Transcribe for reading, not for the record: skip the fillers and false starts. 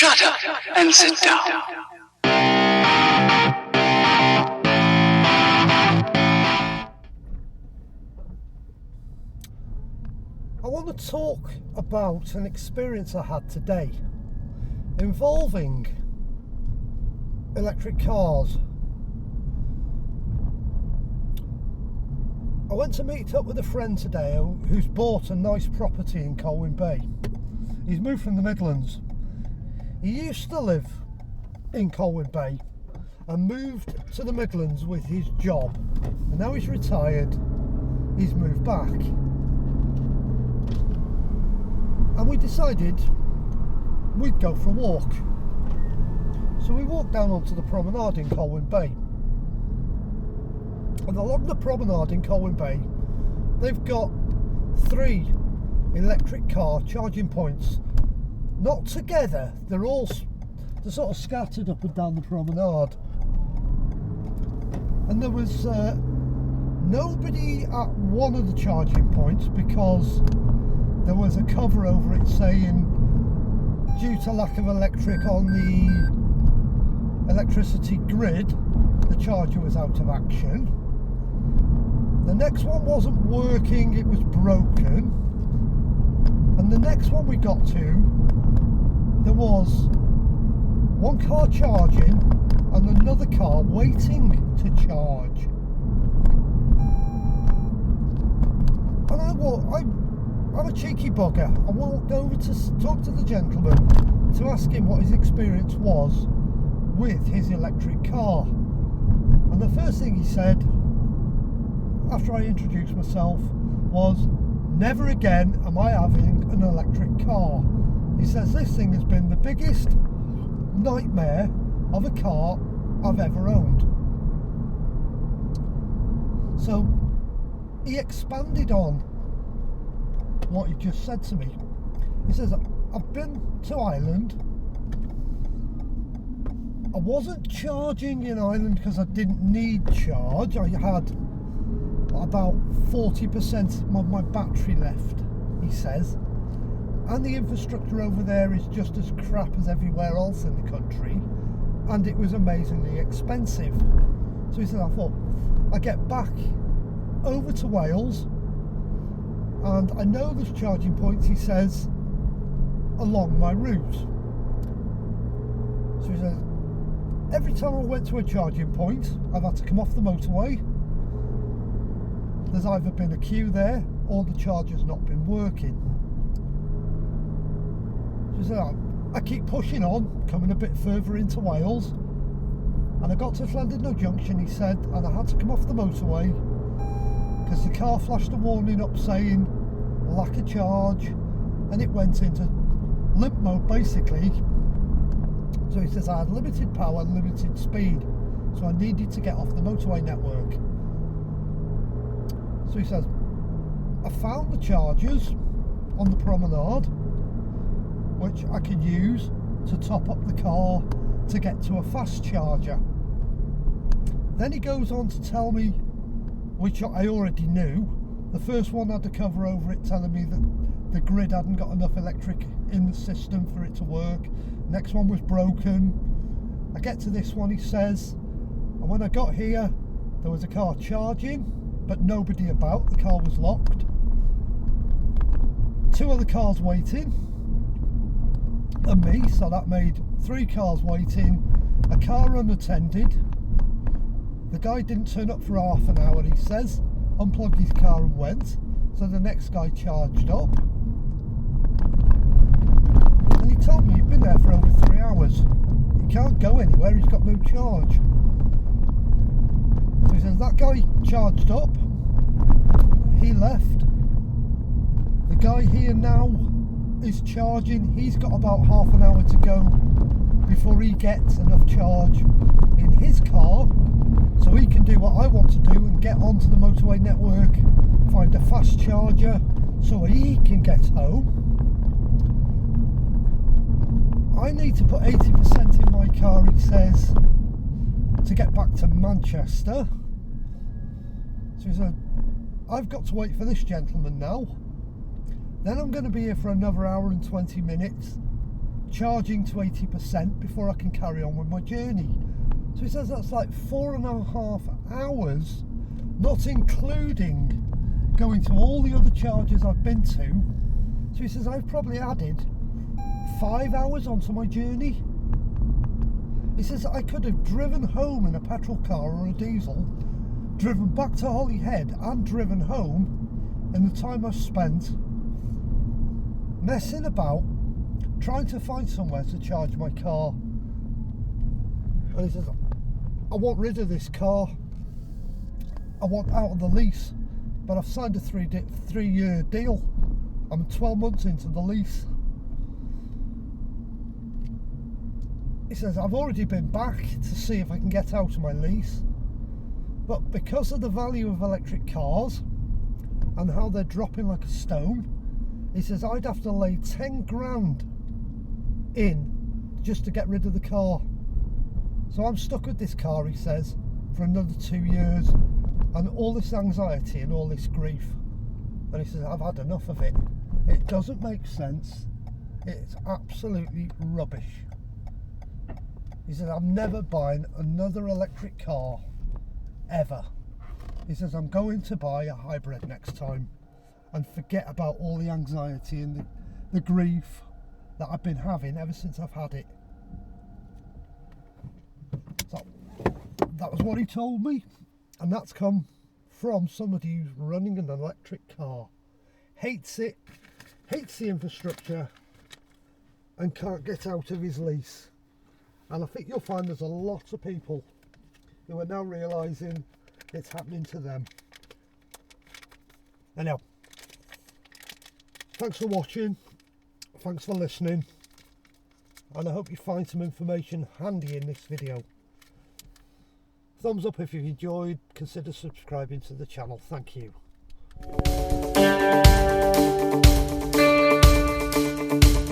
Shut up and sit down. I want to talk about an experience I had today involving electric cars. I went to meet up with a friend today who's bought a nice property in Colwyn Bay. He's moved from the Midlands. He used to live in Colwyn Bay and moved to the Midlands with his job, and now he's retired. He's moved back, and we decided we'd go for a walk. So we walked down onto the promenade in Colwyn Bay, and along the promenade in Colwyn Bay they've got 3 electric car charging points, not together, they're sort of scattered up and down the promenade, and there was nobody at one of the charging points because there was a cover over it saying due to lack of electric on the electricity grid, the charger was out of action. The next one wasn't working, it was broken. And the next one we got to, there was one car charging and another car waiting to charge. And I'm a cheeky bugger. I walked over to talk to the gentleman to ask him what his experience was with his electric car. And the first thing he said, after I introduced myself, was, "Never again am I having an electric car." He says this thing has been the biggest nightmare of a car I've ever owned. So he expanded on what he just said to me. He says, "I've been to Ireland. I wasn't charging in Ireland because I didn't need charge. I had about 40% of my battery left," he says, "and the infrastructure over there is just as crap as everywhere else in the country, and it was amazingly expensive." So he said, "I thought I'd get back over to Wales, and I know there's charging points," he says, "along my route." So he says, "Every time I went to a charging point, I've had to come off the motorway. There's either been a queue there or the charger's not been working." So he said, "I keep pushing on, coming a bit further into Wales, and I got to Llandudno Junction," he said, "and I had to come off the motorway because the car flashed a warning up saying lack of charge, and it went into limp mode basically." So he says, "I had limited power, limited speed, so I needed to get off the motorway network." So he says, "I found the chargers on the promenade, which I can use to top up the car to get to a fast charger." Then he goes on to tell me, which I already knew, the first one had a cover over it telling me that the grid hadn't got enough electric in the system for it to work. Next one was broken. I get to this one, he says, "and when I got here there was a car charging but nobody about, the car was locked. 2 other cars waiting and me, so that made 3 cars waiting, a car unattended. The guy didn't turn up for half an hour," he says, "unplugged his car and went, so the next guy charged up. And he told me he'd been there for over 3 hours. He can't go anywhere, he's got no charge." So he says that guy charged up, he left. The guy here now is charging, he's got about half an hour to go before he gets enough charge in his car so he can do what I want to do and get onto the motorway network, find a fast charger so he can get home. I need to put 80% in my car," he says, "to get back to Manchester." So he said, "I've got to wait for this gentleman now. Then I'm going to be here for another hour and 20 minutes charging to 80% before I can carry on with my journey. So he says that's like 4.5 hours, not including going to all the other charges I've been to. So he says I've probably added 5 hours onto my journey. He says I could have driven home in a petrol car or a diesel, driven back to Holyhead and driven home in the time I've spent messing about trying to find somewhere to charge my car. And he says I want rid of this car, I want out of the lease, but I've signed a 3-year deal. I'm 12 months into the lease. He says I've already been back to see if I can get out of my lease, but because of the value of electric cars and how they're dropping like a stone, he says I'd have to lay 10 grand in just to get rid of the car. So I'm stuck with this car, he says, for another 2 years, and all this anxiety and all this grief. And he says I've had enough of it. It doesn't make sense. It's absolutely rubbish. He says I'm never buying another electric car ever. He says I'm going to buy a hybrid next time and forget about all the anxiety and the grief that I've been having ever since I've had it. So that was what he told me, and that's come from somebody who's running an electric car, hates it, hates the infrastructure, and can't get out of his lease. And I think you'll find there's a lot of people who are now realising it's happening to them. Anyhow, thanks for watching, thanks for listening, and I hope you find some information handy in this video. Thumbs up if you've enjoyed, consider subscribing to the channel, thank you.